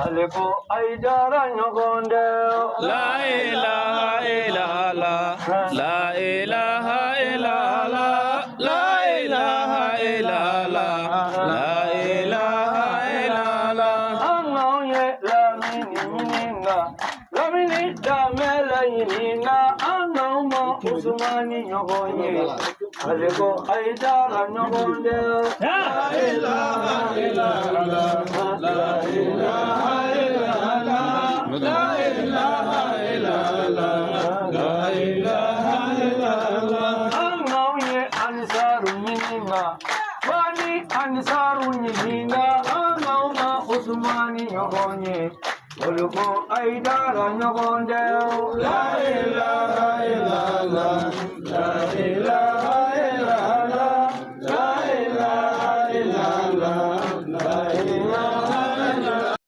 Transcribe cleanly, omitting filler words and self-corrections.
Aleko aidara nyogonde. La ilaha illallah. La ilaha illallah. La ilaha illallah. La ilaha illallah. Anoye lamini damela yinina. Anoma usmani nyogonye. Aleko aidara nyogonde. La ilaha illallah. La ilaha illallah. La ilaha illallah. La ilaha illallah. Anoye ansaru yinina. Wani ansaru yinina. Anoma usmani nyogonye. Oluko aidara nyogonde. La ilaha illallah. La ilaha